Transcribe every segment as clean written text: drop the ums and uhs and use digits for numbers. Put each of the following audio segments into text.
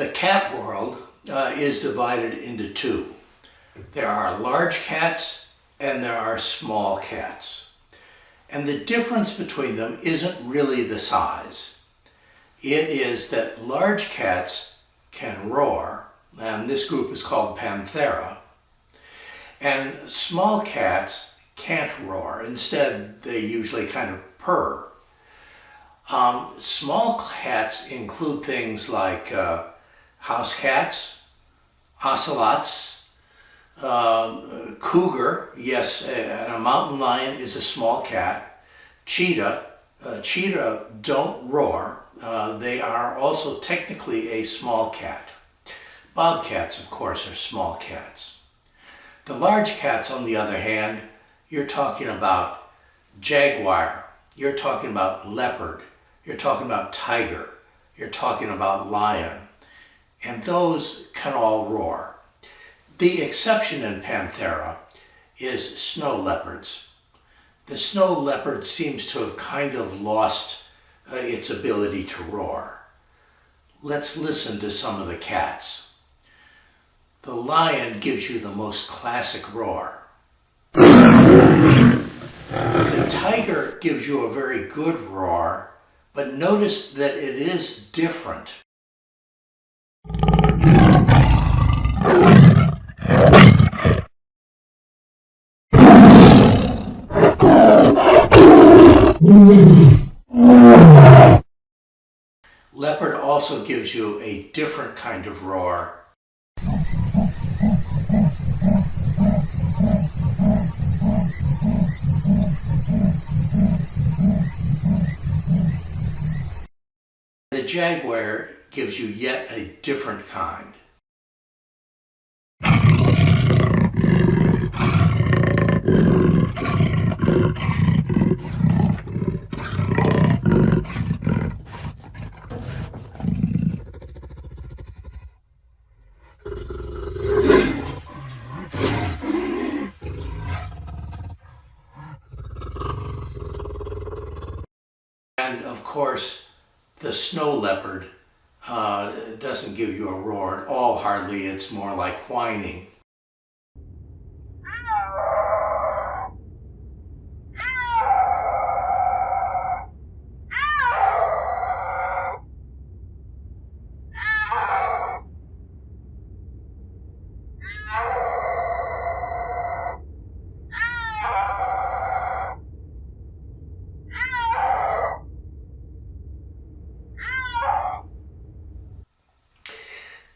The cat world is divided into two. There are large cats and there are small cats. And the difference between them isn't really the size. It is that large cats can roar, and this group is called Panthera, and small cats can't roar. Instead, they usually kind of purr. Small cats include things like house cats, ocelots, cougar, yes, and a mountain lion is a small cat. Cheetah don't roar. They are also technically a small cat. Bobcats, of course, are small cats. The large cats, on the other hand, you're talking about jaguar, you're talking about leopard, you're talking about tiger, you're talking about lion, and those can all roar. The exception in Panthera is snow leopards. The snow leopard seems to have kind of lost its ability to roar. Let's listen to some of the cats. The lion gives you the most classic roar. The tiger gives you a very good roar, but notice that it is different. Leopard also gives you a different kind of roar. The jaguar gives you yet a different kind. And of course, the snow leopard doesn't give you a roar at all, hardly. It's more like whining.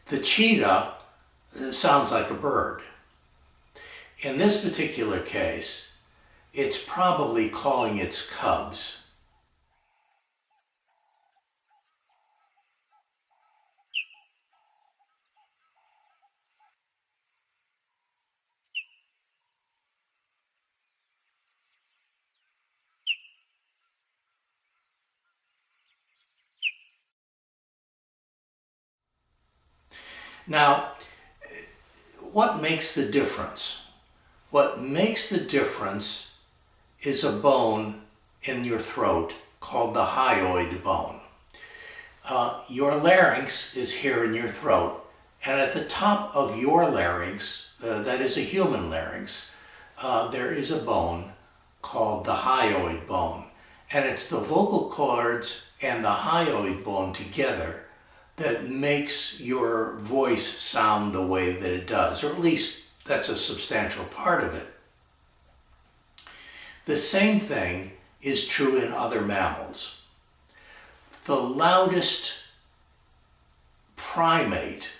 The cheetah sounds like a bird. In this particular case, it's probably calling its cubs. Now, what makes the difference? What makes the difference is a bone in your throat called the hyoid bone. Your larynx is here in your throat, and at the top of your larynx, that is a human larynx, there is a bone called the hyoid bone. And it's the vocal cords and the hyoid bone together that makes your voice sound the way that it does, or at least that's a substantial part of it. The same thing is true in other mammals. The loudest primate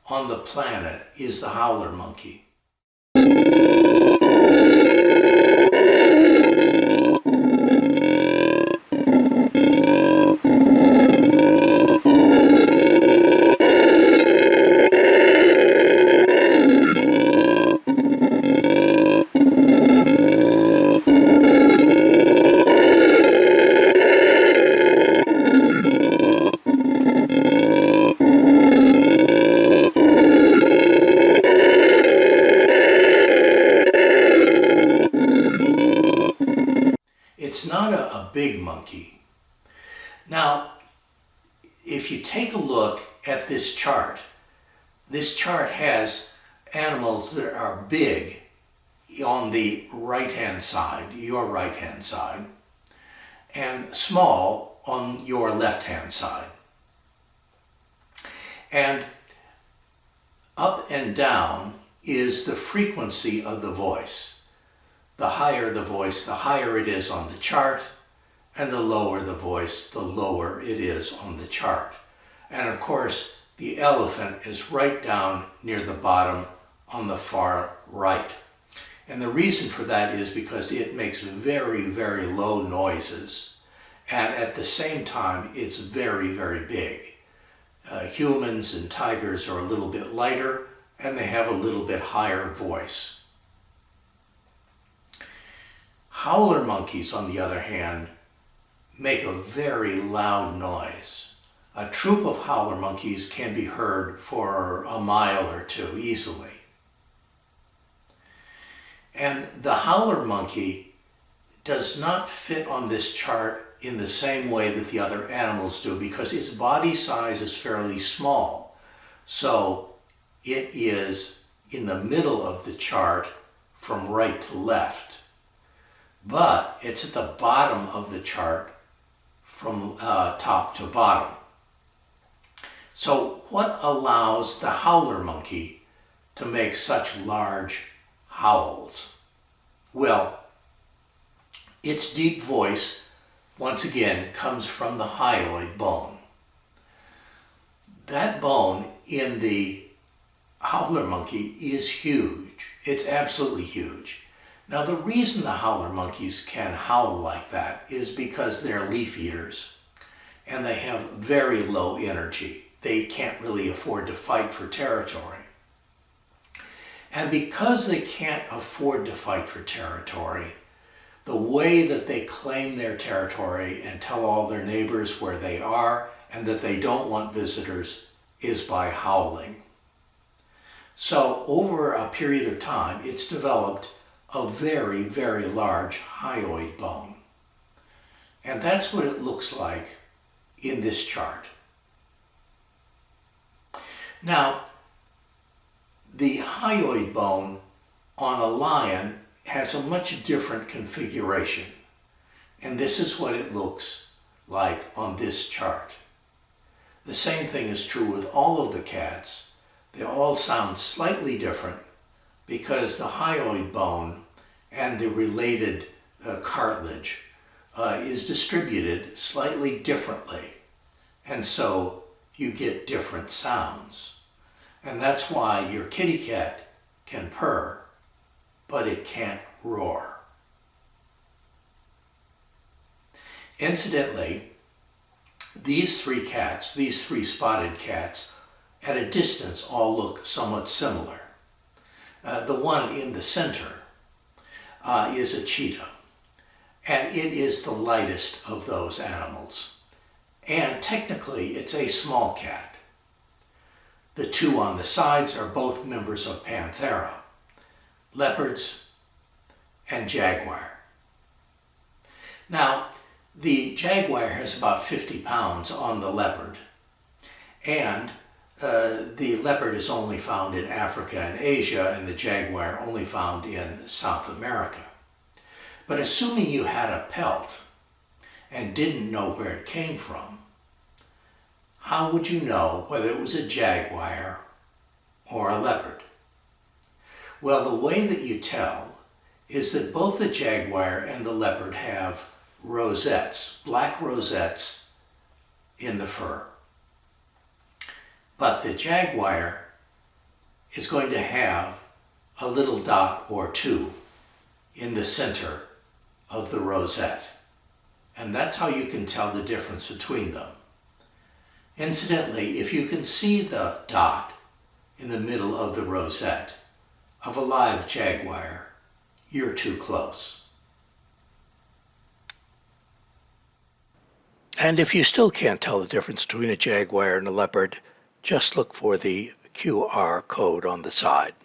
on the planet is the howler monkey. It's not a big monkey. Now, if you take a look at at this chart has animals that are big on the right-hand side, your right-hand side, and small on your left-hand side. And up and down is the frequency of the voice. The higher the voice, the higher it is on the chart, and the lower the voice, the lower it is on the chart. And of course, the elephant is right down near the bottom on the far right. And the reason for that is because it makes very, very low noises. And at the same time, it's very, very big. Humans and tigers are a little bit lighter, and they have a little bit higher voice. Howler monkeys, on the other hand, make a very loud noise. A troop of howler monkeys can be heard for a mile or two easily. And the howler monkey does not fit on this chart in the same way that the other animals do because its body size is fairly small. So it is in the middle of the chart from right to left. But it's at the bottom of the chart from top to bottom. So what allows the howler monkey to make such large howls? Well, its deep voice, once again, comes from the hyoid bone. That bone in the howler monkey is huge. It's absolutely huge. Now, the reason the howler monkeys can howl like that is because they're leaf eaters and they have very low energy. They can't really afford to fight for territory. And because they can't afford to fight for territory, the way that they claim their territory and tell all their neighbors where they are and that they don't want visitors is by howling. So over a period of time, it's developed a very, very large hyoid bone. And that's what it looks like in this chart. Now, the hyoid bone on a lion has a much different configuration. And this is what it looks like on this chart. The same thing is true with all of the cats. They all sound slightly different because the hyoid bone and the related cartilage is distributed slightly differently. And so you get different sounds. And that's why your kitty cat can purr, but it can't roar. Incidentally, these three cats, these three spotted cats, at a distance all look somewhat similar. The one in the center is a cheetah, and it is the lightest of those animals. And technically, it's a small cat. The two on the sides are both members of Panthera, leopards and jaguar. Now, the jaguar has about 50 pounds on the leopard, and the leopard is only found in Africa and Asia, and the jaguar only found in South America. But assuming you had a pelt and didn't know where it came from, how would you know whether it was a jaguar or a leopard? Well, the way that you tell is that both the jaguar and the leopard have rosettes, black rosettes in the fur. But the jaguar is going to have a little dot or two in the center of the rosette. And that's how you can tell the difference between them. Incidentally, if you can see the dot in the middle of the rosette of a live jaguar, you're too close. And if you still can't tell the difference between a jaguar and a leopard, just look for the QR code on the side.